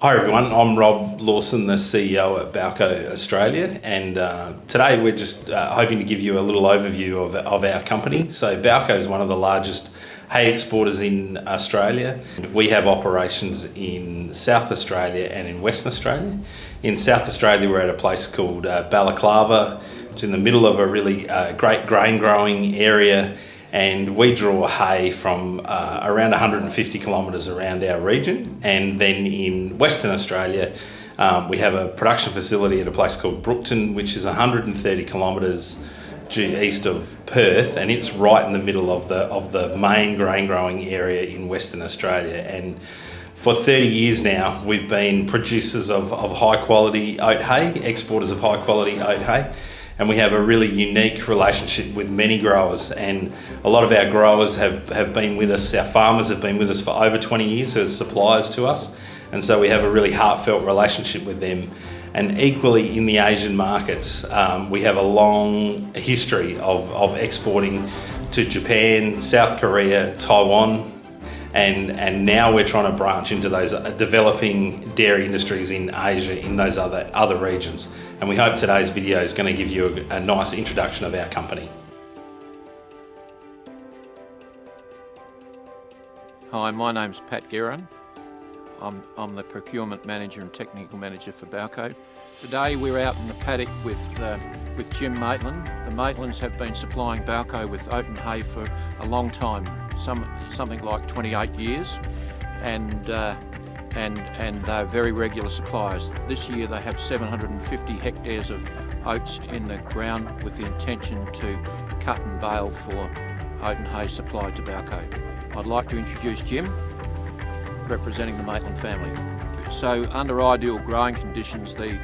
Hi everyone, I'm Rob Lawson, the CEO at Balco Australia, and today we're just hoping to give you a little overview of our company. So Balco is one of the largest hay exporters in Australia. We have operations in South Australia and in Western Australia. In South Australia we're at a place called Balaclava, which is in the middle of a really great grain growing area, and we draw hay from around 150 kilometres around our region. And then in Western Australia we have a production facility at a place called Brookton, which is 130 kilometres due east of Perth, and it's right in the middle of the main grain growing area in Western Australia. And for 30 years now we've been producers of high quality oat hay, exporters of high quality oat hay. And we have a really unique relationship with many growers, and a lot of our growers have been with us, our farmers have been with us for over 20 years as suppliers to us, and so we have a really heartfelt relationship with them. And equally in the Asian markets, we have a long history of exporting to Japan, South Korea, Taiwan, and now we're trying to branch into those developing dairy industries in Asia, in those other regions. And we hope today's video is going to give you a nice introduction of our company. Hi, my name's Pat Guerin. I'm the procurement manager and technical manager for Balco. Today we're out in the paddock with Jim Maitland. The Maitlands have been supplying Balco with Oaten Hay for a long time, something like 28 years, and they're very regular suppliers. This year they have 750 hectares of oats in the ground with the intention to cut and bale for Oaten Hay supply to Balco. I'd like to introduce Jim, representing the Maitland family. So under ideal growing conditions, the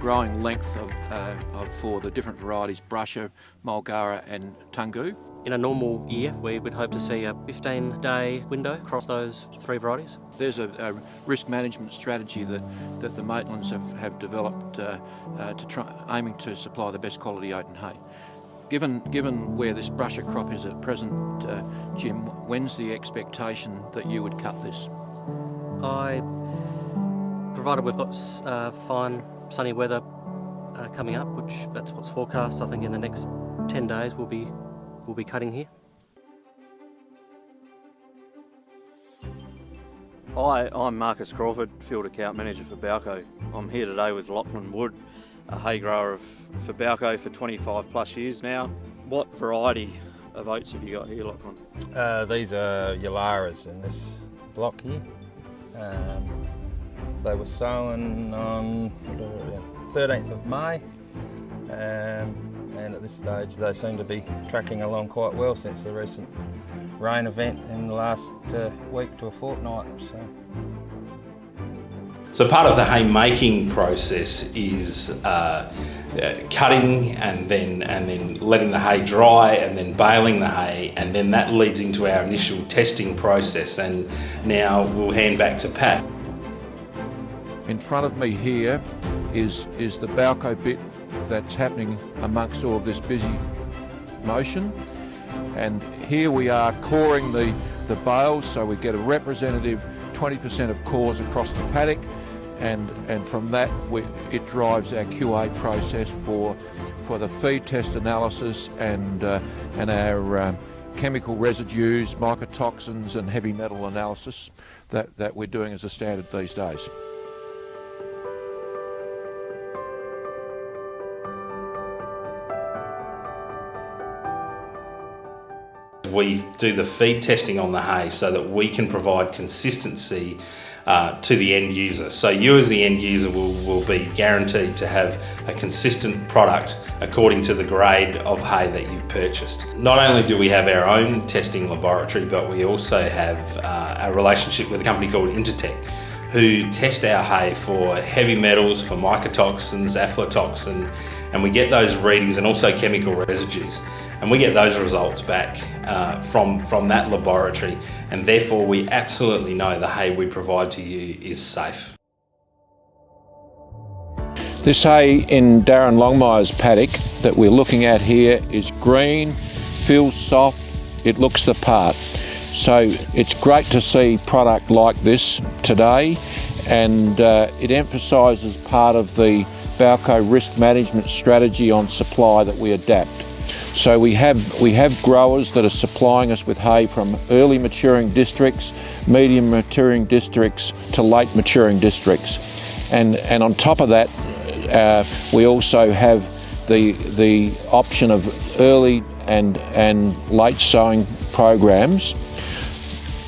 growing length for the different varieties, Brusher, Mulgara and Tungu. In a normal year, we would hope to see a 15-day window across those three varieties. There's a risk management strategy that the Maitlands have developed aiming to supply the best quality Oaten Hay. Given where this Brusher crop is at present, Jim, when's the expectation that you would cut this? Provided we've got fine sunny weather coming up, which that's what's forecast, I think in the next 10 days we'll be cutting here. Hi, I'm Marcus Crawford, Field Account Manager for Balco. I'm here today with Lachlan Wood, a hay grower for Balco for 25 plus years now. What variety of oats have you got here, Lachlan? These are Yalaras in this block here. They were sown on 13th of May, and at this stage they seem to be tracking along quite well since the recent rain event in the last week to a fortnight. So part of the hay making process is cutting and then letting the hay dry and then baling the hay, and then that leads into our initial testing process. And now we'll hand back to Pat. In front of me here is the Balco bit that's happening amongst all of this busy motion. And here we are coring the bales, so we get a representative 20% of cores across the paddock, and from that it drives our QA process for the feed test analysis and our chemical residues, mycotoxins and heavy metal analysis that we're doing as a standard these days. We do the feed testing on the hay so that we can provide consistency to the end user. So you as the end user will be guaranteed to have a consistent product according to the grade of hay that you've purchased. Not only do we have our own testing laboratory, but we also have a relationship with a company called Intertech, who test our hay for heavy metals, for mycotoxins, aflatoxin, and we get those readings and also chemical residues. And we get those results back from that laboratory, and therefore we absolutely know the hay we provide to you is safe. This hay in Darren Longmire's paddock that we're looking at here is green, feels soft, it looks the part. So it's great to see product like this today, it emphasises part of the Balco risk management strategy on supply that we adapt. So we have growers that are supplying us with hay from early maturing districts, medium maturing districts to late maturing districts, and on top of that we also have the option of early and late sowing programs.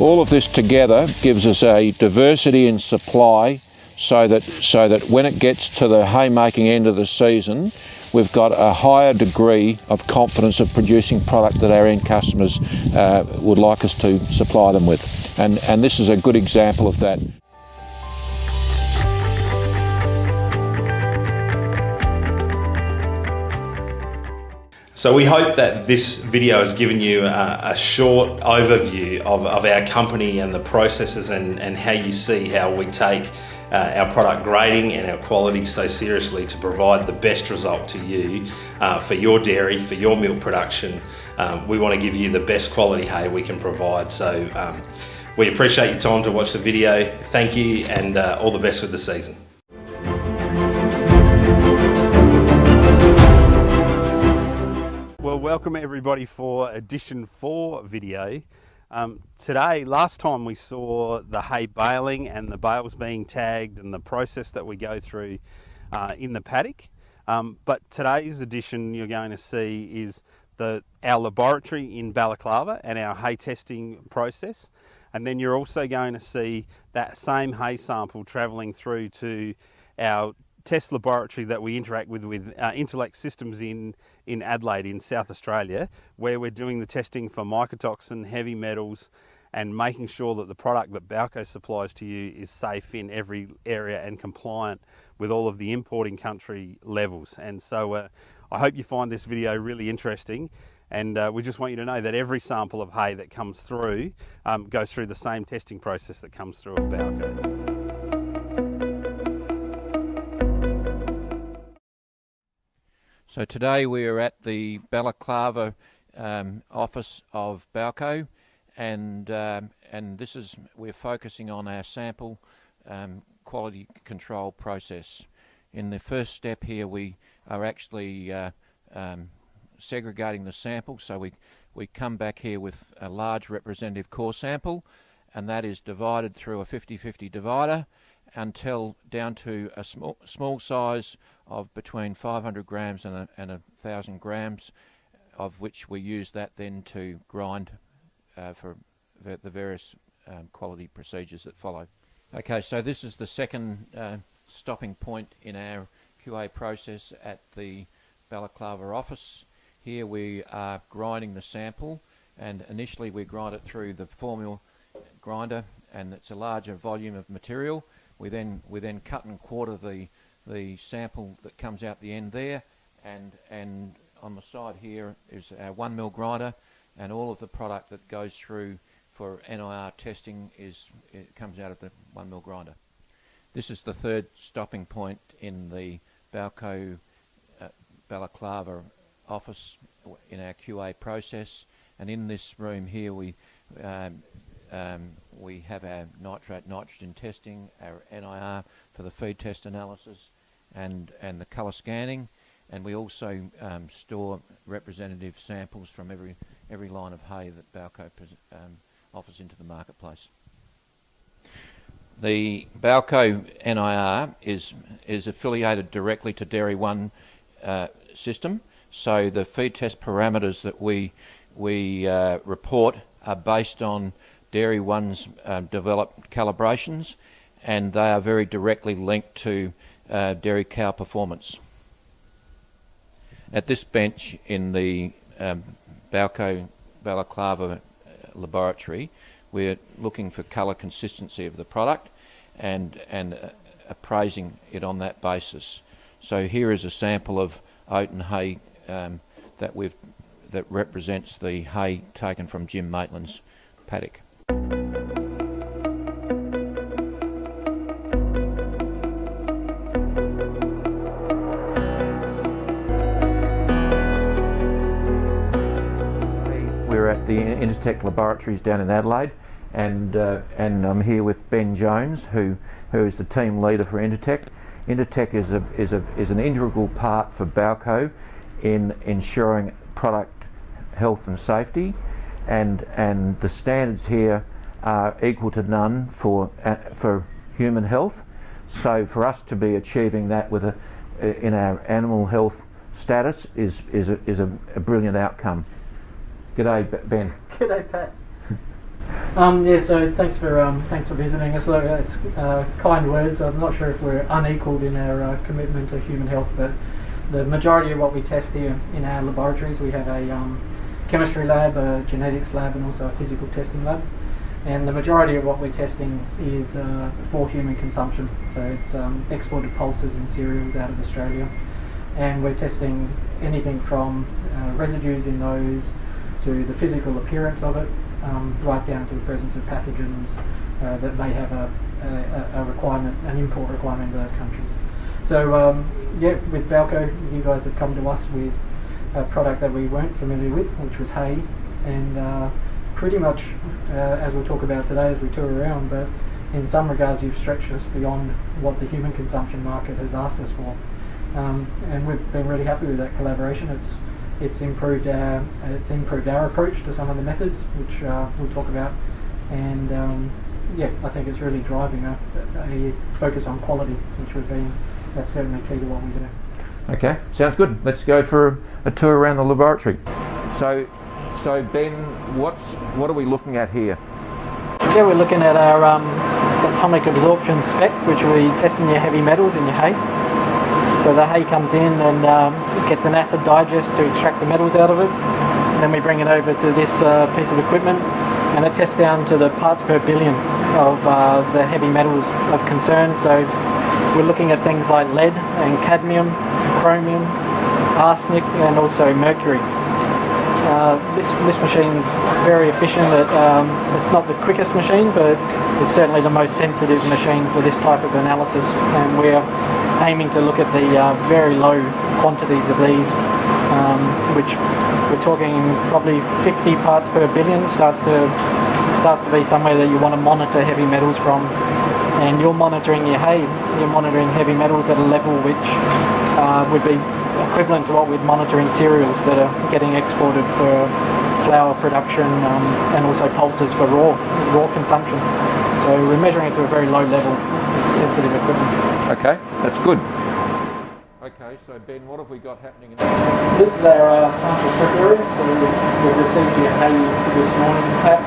All of this together gives us a diversity in supply so that when it gets to the haymaking end of the season, we've got a higher degree of confidence of producing product that our end customers would like us to supply them with. And this is a good example of that. So we hope that this video has given you a short overview of our company and the processes and how you see how we take our product grading and our quality so seriously to provide the best result to you for your dairy, for your milk production. We want to give you the best quality hay we can provide. So we appreciate your time to watch the video. Thank you, and all the best with the season. Well, welcome everybody for edition 4 video. Today, last time we saw the hay baling and the bales being tagged and the process that we go through in the paddock. But today's edition you're going to see is our laboratory in Balaclava and our hay testing process. And then you're also going to see that same hay sample travelling through to our test laboratory that we interact with Intellect Systems in Adelaide in South Australia, where we're doing the testing for mycotoxin, heavy metals, and making sure that the product that Balco supplies to you is safe in every area and compliant with all of the importing country levels. And so I hope you find this video really interesting, and we just want you to know that every sample of hay that comes through goes through the same testing process that comes through at Balco. So today we are at the Balaclava office of Balco, and we're focusing on our sample quality control process. In the first step here, we are actually segregating the sample. So we come back here with a large representative core sample, and that is divided through a 50-50 divider until down to a small size of between 500 grams and 1,000 grams, of which we use that then to grind for the various quality procedures that follow. Okay, so this is the second stopping point in our QA process at the Balaclava office. Here we are grinding the sample, and initially we grind it through the formula grinder, and it's a larger volume of material. We then cut and quarter the sample that comes out the end there, and on the side here is our 1 mil grinder, and all of the product that goes through for NIR testing it comes out of the 1 mil grinder. This is the third stopping point in the Balco Balaclava office in our QA process, and in this room here we have our nitrate nitrogen testing, our NIR for the feed test analysis, and the colour scanning, and we also store representative samples from every line of hay that Balco offers into the marketplace. The Balco NIR is affiliated directly to Dairy One system, so the feed test parameters that we report are based on Dairy One's developed calibrations, and they are very directly linked to dairy cow performance. At this bench in the Balco Balaclava laboratory, we're looking for colour consistency of the product and appraising it on that basis. So here is a sample of Oaten Hay that represents the hay taken from Jim Maitland's paddock. We're at the Intertech laboratories down in Adelaide, and I'm here with Ben Jones, who is the team leader for Intertek. Intertek is an integral part for Balco in ensuring product health and safety, and the standards here are equal to none for human health. So for us to be achieving that with in our animal health status is a brilliant outcome. G'day, Ben. G'day, Pat. Yeah, so thanks for visiting us. Look, it's kind words. I'm not sure if we're unequalled in our commitment to human health, but the majority of what we test here in our laboratories, we have a chemistry lab, a genetics lab, and also a physical testing lab. And the majority of what we're testing is for human consumption. So it's exported pulses and cereals out of Australia, and we're testing anything from residues in those to the physical appearance of it, right down to the presence of pathogens that may have a requirement, an import requirement in those countries. So yeah, with Balco, you guys have come to us with a product that we weren't familiar with, which was hay, and pretty much, as we'll talk about today as we tour around, but in some regards you've stretched us beyond what the human consumption market has asked us for. And we've been really happy with that collaboration. It's improved our approach to some of the methods, which we'll talk about, and yeah, I think it's really driving a focus on quality, which that's certainly key to what we do. Okay, sounds good. Let's go for a tour around the laboratory. So Ben, what are we looking at here? Yeah, we're looking at our atomic absorption spec, which we test in your heavy metals in your hay. So the hay comes in and it gets an acid digest to extract the metals out of it. And then we bring it over to this piece of equipment, and it tests down to the parts per billion of the heavy metals of concern. So we're looking at things like lead and cadmium, chromium, arsenic, and also mercury. This machine's very efficient. It's not the quickest machine, but it's certainly the most sensitive machine for this type of analysis, and we're aiming to look at the very low quantities of these, which we're talking probably 50 parts per billion starts to be somewhere that you want to monitor heavy metals from. And you're monitoring your hay, you're monitoring heavy metals at a level which would be equivalent to what we'd monitor in cereals that are getting exported for flour production, and also pulses for raw consumption. So we're measuring it to a very low level with sensitive equipment. Okay, that's good. Okay, so Ben, what have we got happening in This is our sample prep area. So we've received your hay this morning, Pat.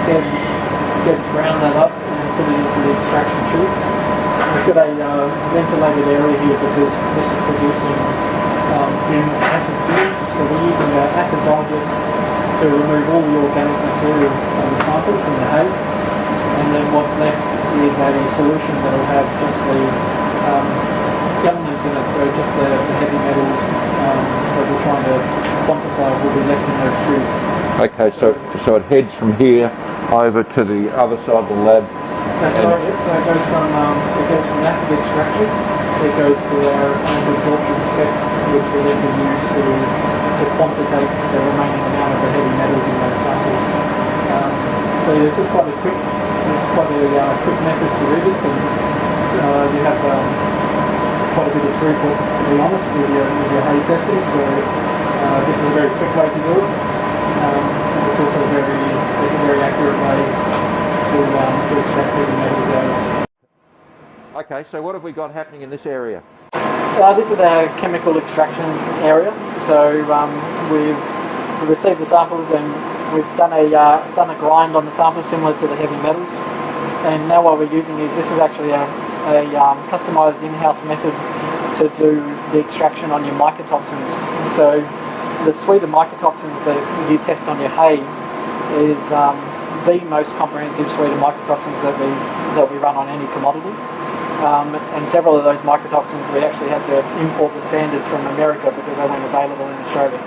Deb's ground that up and put it into the extraction tubes. We've got a ventilated area here because this is producing acid fumes. So we're using an acid digest to remove all the organic material from the sample, from the hay. And then what's left is a solution that will have just the elements in it, so just the heavy metals that we're trying to quantify will be left in those tubes. Okay, so it heads from here over to the other side of the lab. That's right. Yep. So it goes from acid extraction. It goes to our atomic absorption spec, which we then can use to quantitate the remaining amount of the heavy metals in those samples. So this is quite a quick method to do this, and you have quite a bit of throughput, to be honest, with your hay testing. So this is a very quick way to do it. And it's also a very accurate way to extract heavy metals out of it. Okay, so what have we got happening in this area? This is our chemical extraction area. So we've received the samples and we've done a grind on the samples similar to the heavy metals. And now what we're using is, this is actually a customised in-house method to do the extraction on your mycotoxins. So the suite of mycotoxins that you test on your hay is the most comprehensive suite of mycotoxins that we run on any commodity. And several of those mycotoxins we actually had to import the standards from America because they weren't available in Australia.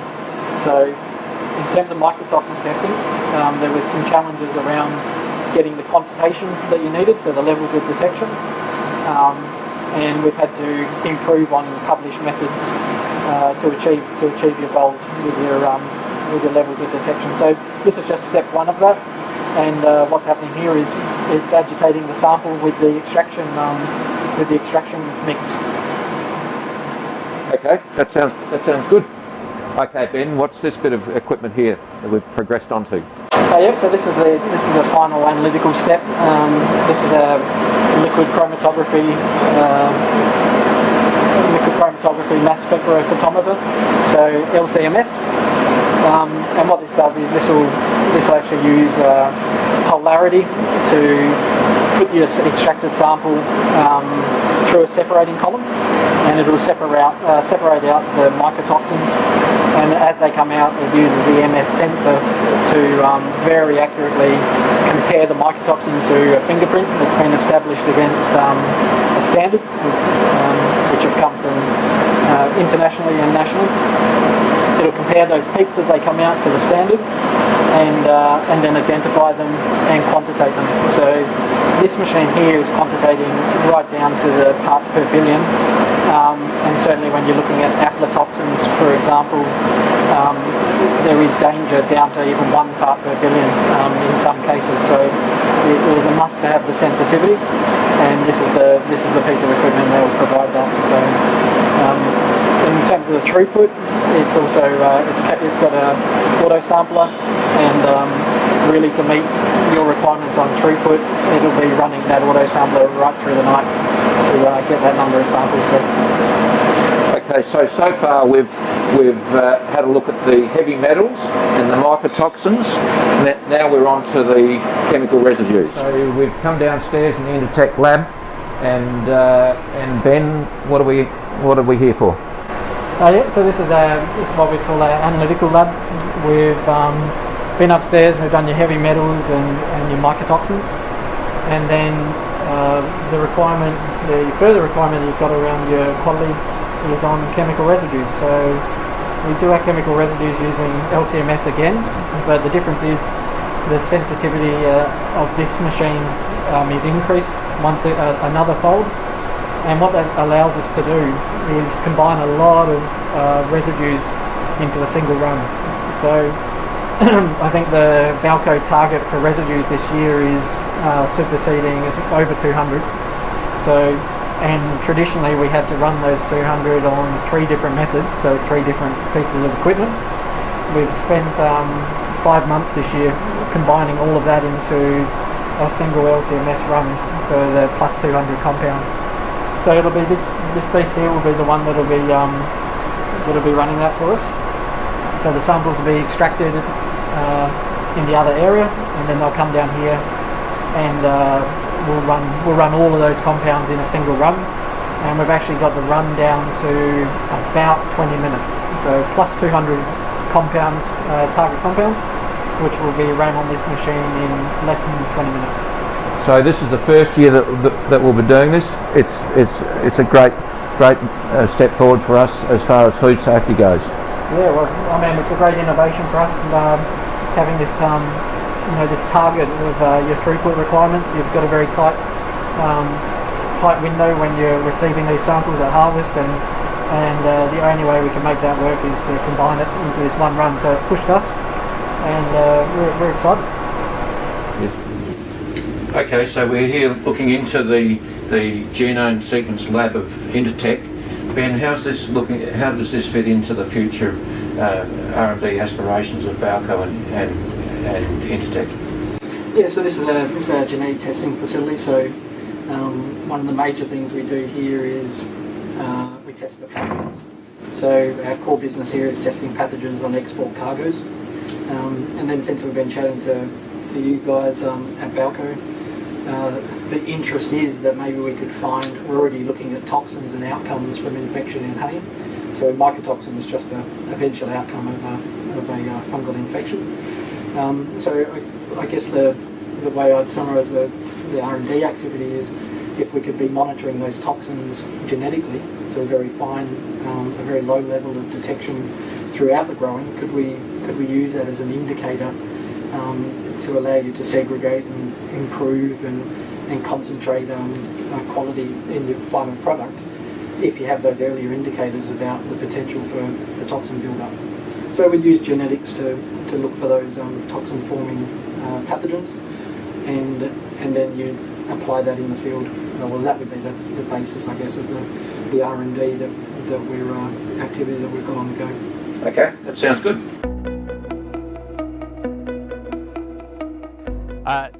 So in terms of mycotoxin testing, there was some challenges around getting the quantitation that you needed, so the levels of detection, and we've had to improve on published methods to achieve your goals with your levels of detection. So this is just step one of that. and what's happening here is it's agitating the sample with the extraction mix. Okay, that sounds good. Okay, Ben, what's this bit of equipment here that we've progressed onto? Yep, so this is the final analytical step. This is a liquid chromatography mass spectrophotometer, so LCMS. And what this does is this will actually use polarity to put your extracted sample through a separating column, and it will separate out the mycotoxins. And as they come out, it uses the MS sensor to very accurately compare the mycotoxin to a fingerprint that's been established against a standard, which have come from internationally and nationally. It'll compare those peaks as they come out to the standard, and then identify them and quantitate them. So this machine here is quantitating right down to the parts per billion, and certainly when you're looking at aflatoxins, for example, there is danger down to even 1 part per billion in some cases. So it is a must to have the sensitivity, and this is the piece of equipment that will provide that. So in terms of the throughput, it's also it's got a auto sampler, and really to meet your requirements on throughput, it'll be running that auto sampler right through the night to get that number of samples. Okay, so far we've had a look at the heavy metals and the mycotoxins. Now we're on to the chemical residues. So we've come downstairs in the Intertech lab, and Ben, what are we here for? Yeah, so this is what we call our analytical lab. We've been upstairs, we've done your heavy metals and your mycotoxins, and then the further requirement you've got around your quality is on chemical residues. So we do our chemical residues using LCMS again, but the difference is the sensitivity of this machine is increased another fold. And what that allows us to do is combine a lot of residues into a single run. So I think the Balco target for residues this year is superseding, it's over 200. So, and traditionally we had to run those 200 on 3 different methods, so 3 different pieces of equipment. We've spent 5 months this year combining all of that into a single LCMS run for the plus 200 compounds. So it'll be this piece here will be the one that'll be running that for us. So the samples will be extracted in the other area, and then they'll come down here, and we'll run all of those compounds in a single run. And we've actually got the run down to about 20 minutes. So plus 200 compounds, target compounds, which will be run on this machine in less than 20 minutes. So this is the first year that we'll be doing this. It's a great step forward for us as far as food safety goes. Yeah, well, I mean, it's a great innovation for us, having this this target of your throughput requirements. You've got a very tight window when you're receiving these samples at harvest, and the only way we can make that work is to combine it into this one run. So it's pushed us, and we're excited. Yes. Okay, so we're here looking into the genome sequence lab of Intertech. Ben, how does this fit into the future R&D aspirations of Balco and Intertech? Yeah, so this is our genetic testing facility. So one of the major things we do here is we test for pathogens. So our core business here is testing pathogens on export cargoes. And then since we've been chatting to you guys at Balco, the interest is that maybe we could find, we're already looking at toxins and outcomes from infection in hay. So mycotoxin is just a eventual outcome of a fungal infection. So I guess the way I'd summarise the R&D activity is if we could be monitoring those toxins genetically to a very fine, a very low level of detection throughout the growing, could we use that as an indicator to allow you to segregate and improve and concentrate quality in your final product if you have those earlier indicators about the potential for toxin build-up. So we use genetics to look for those toxin-forming pathogens, and then you apply that in the field. Well, that would be the basis, I guess, of the R&D that we're activity that we've got on the go. Okay, that sounds good.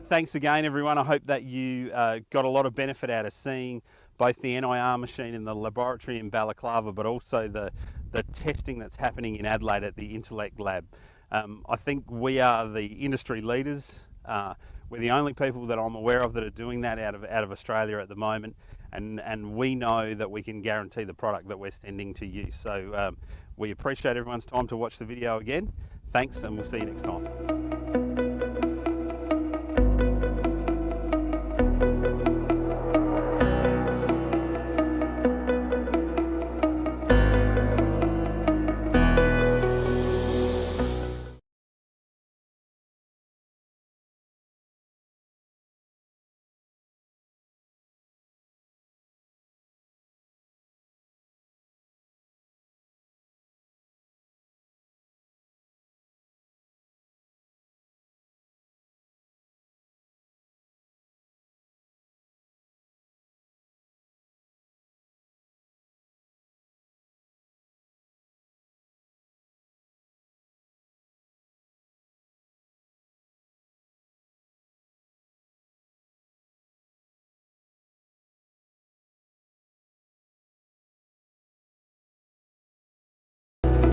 Thanks again, everyone. I hope that you got a lot of benefit out of seeing both the NIR machine in the laboratory in Balaclava, but also the testing that's happening in Adelaide at the Intellect Lab. I think we are the industry leaders. We're the only people that I'm aware of that are doing that out of Australia at the moment, and we know that we can guarantee the product that we're sending to you. So we appreciate everyone's time to watch the video again. Thanks, and we'll see you next time.